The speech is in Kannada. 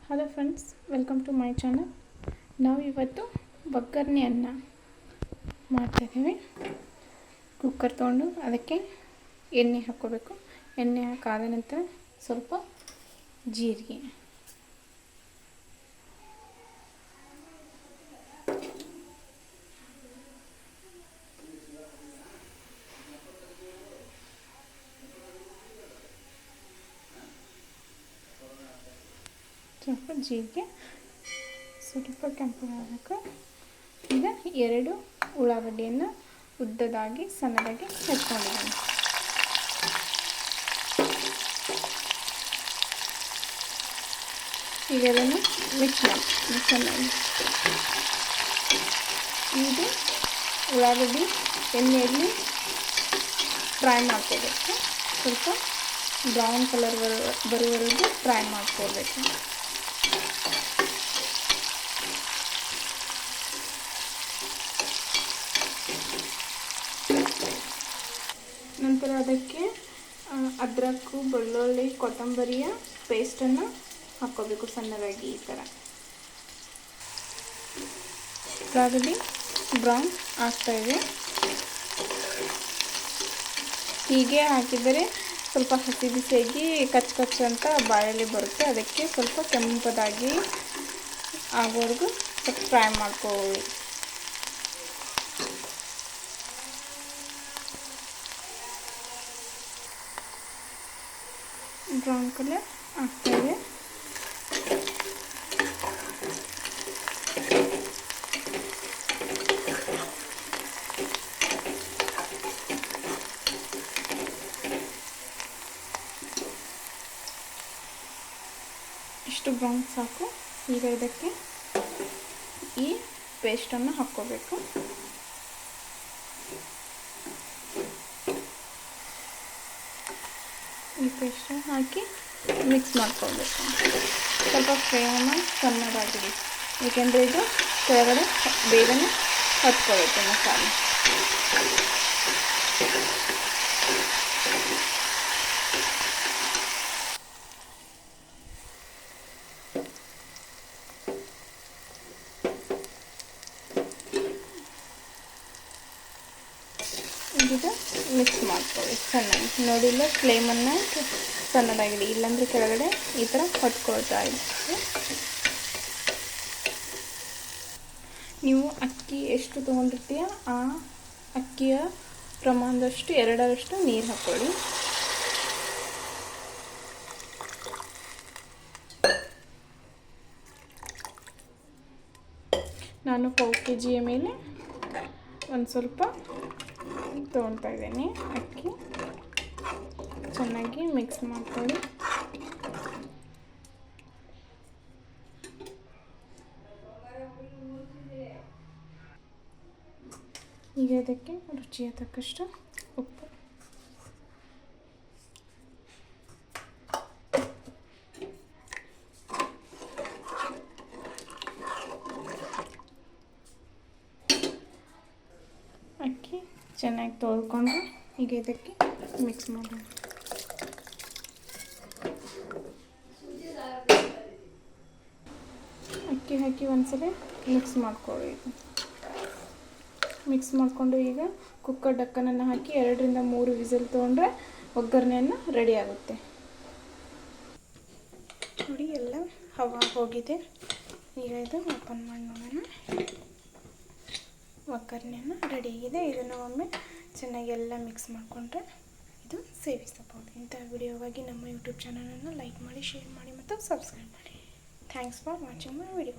Hello friends, welcome to my channel. ನಾವು ಇವತ್ತು ಒಗ್ಗರಣೆ ಅನ್ನ ಮಾಡ್ತಾಯಿದ್ದೀವಿ. ಕುಕ್ಕರ್ ತೊಗೊಂಡು ಅದಕ್ಕೆ ಎಣ್ಣೆ ಹಾಕ್ಕೋಬೇಕು. ಎಣ್ಣೆ ಹಾಕಾದ ನಂತರ ಸ್ವಲ್ಪ ಜೀರಿಗೆ, ಸ್ವಲ್ಪ ಕೆಂಪು ಆಗಬೇಕು. ಈಗ 2 ಉಳ್ಳಾಗಡ್ಡಿಯನ್ನು ಉದ್ದದಾಗಿ ಸಣ್ಣದಾಗಿ ಹೆಚ್ಚಿಕೊಂಡಿದ್ದೀನಿ. ಈಗ ಅದನ್ನು ಮಿಕ್ಸ್ ಮಾಡಿ ಇದು ಉಳ್ಳಾಗಡ್ಡಿ ಎಣ್ಣೆಯಲ್ಲಿ ಫ್ರೈ ಮಾಡ್ಕೋಬೇಕು. ಸ್ವಲ್ಪ ಬ್ರೌನ್ ಕಲರ್ ಬರುವವರೆಗೂ ಫ್ರೈ ಮಾಡ್ಕೋಬೇಕು. ನಂತರ ಅದಕ್ಕೆ ಅದ್ರಕ್ಕು, ಬೆಳ್ಳುಳ್ಳಿ, ಕೊತ್ತಂಬರಿಯ ಪೇಸ್ಟನ್ನು ಹಾಕ್ಕೋಬೇಕು ಸಣ್ಣದಾಗಿ. ಈ ಥರ ಉಳ್ಳಾಗಡ್ಡಿ ಬ್ರೌನ್ ಆಗ್ತಾಯಿದೆ. ಹೀಗೆ ಹಾಕಿದರೆ ಸ್ವಲ್ಪ ಹಸಿ ಬಿಸಿಯಾಗಿ ಕಚ್ಚ ಅಂತ ಬಾಯಲ್ಲಿ ಬರುತ್ತೆ. ಅದಕ್ಕೆ ಸ್ವಲ್ಪ ಕೆಂಪದಾಗಿ ಆಗೋವರೆಗೂ ಸ್ವಲ್ಪ ಫ್ರೈ ಮಾಡ್ಕೊಳ್ಳಿ. ಬ್ರೌನ್ ಕಲರ್ ಆಗ್ತಾಯಿದೆ. ಇಷ್ಟು ಬ್ರೌನ್ ಸಾಕು. ಈಗ ಇದಕ್ಕೆ ಈ ಪೇಸ್ಟನ್ನು ಹಾಕ್ಕೋಬೇಕು. ಈ ಪೇಸ್ಟ್ ಹಾಕಿ ಮಿಕ್ಸ್ ಮಾಡ್ಕೊಳ್ಬೇಕು. ಸ್ವಲ್ಪ ಫ್ಲೇಮನ್ನು ಸಣ್ಣದಾಗಿಡಿ, ಏಕೆಂದರೆ ಇದು ಕೆಳಗಡೆ ಬೇಗನೆ ಹತ್ಕೊಳ್ಳುತ್ತೆ ಮಸಾಲೆ. ಇದು ಮಿಕ್ಸ್ ಮಾಡ್ಕೊಳ್ಳಿ ಚೆನ್ನಾಗಿ. ನೋಡಿಲ್ಲ, ಫ್ಲೇಮನ್ನು ಸಣ್ಣದಾಗಿಡಿ, ಇಲ್ಲಾಂದರೆ ಕೆಳಗಡೆ ಈ ಥರ ಹೊತ್ಕೊಳ್ತಾ ಇರುತ್ತೆ. ನೀವು ಅಕ್ಕಿ ಎಷ್ಟು ತೊಗೊಂಡಿರ್ತೀಯ ಆ ಅಕ್ಕಿಯ ಪ್ರಮಾಣದಷ್ಟು 2ರಷ್ಟು ನೀರು ಹಾಕ್ಕೊಳ್ಳಿ. ನಾನು 1/4 kg ಮೇಲೆ ಒಂದು ಸ್ವಲ್ಪ ತೊಗೊಳ್ತಾ ಇದ್ದೀನಿ ಅಕ್ಕಿ. ಚೆನ್ನಾಗಿ ಮಿಕ್ಸ್ ಮಾಡ್ಕೊಳ್ಳಿ. ಈಗ ಇದಕ್ಕೆ ರುಚಿಯ ತಕ್ಕಷ್ಟು ಉಪ್ಪು, ಅಕ್ಕಿ ಚೆನ್ನಾಗಿ ತೊಳ್ಕೊಂಡು ಈಗ ಇದಕ್ಕೆ ಮಿಕ್ಸ್ ಮಾಡೋಣ. ಅಕ್ಕಿ ಹಾಕಿ ಒಂದ್ಸಲ ಮಿಕ್ಸ್ ಮಾಡ್ಕೊಳ್ಳಿ. ಮಿಕ್ಸ್ ಮಾಡಿಕೊಂಡು ಈಗ ಕುಕ್ಕರ್ ಡಕ್ಕನನ್ನು ಹಾಕಿ 2ರಿಂದ 3 ವಿಸಿಲ್ ತೊಗೊಂಡ್ರೆ ಒಗ್ಗರಣೆಯನ್ನು ರೆಡಿ ಆಗುತ್ತೆ. ನೋಡಿ, ಎಲ್ಲ ಹವಾ ಹೋಗಿದೆ. ಈಗ ಇದು ಓಪನ್ ಮಾಡಿ ನೋಡೋಣ. ಒಗ್ಗರಣೆಯನ್ನು ರೆಡಿಯಾಗಿದೆ. ಇದನ್ನು ಒಮ್ಮೆ ಚೆನ್ನಾಗಿ ಎಲ್ಲ ಮಿಕ್ಸ್ ಮಾಡಿಕೊಂಡ್ರೆ ಇದು ಸೇವಿಸಬಹುದು. ಇಂತಹ ವಿಡಿಯೋವಾಗಿ ನಮ್ಮ ಯೂಟ್ಯೂಬ್ ಚಾನಲನ್ನು ಲೈಕ್ ಮಾಡಿ, ಶೇರ್ ಮಾಡಿ ಮತ್ತು ಸಬ್ಸ್ಕ್ರೈಬ್ ಮಾಡಿ. Thanks for watching my video.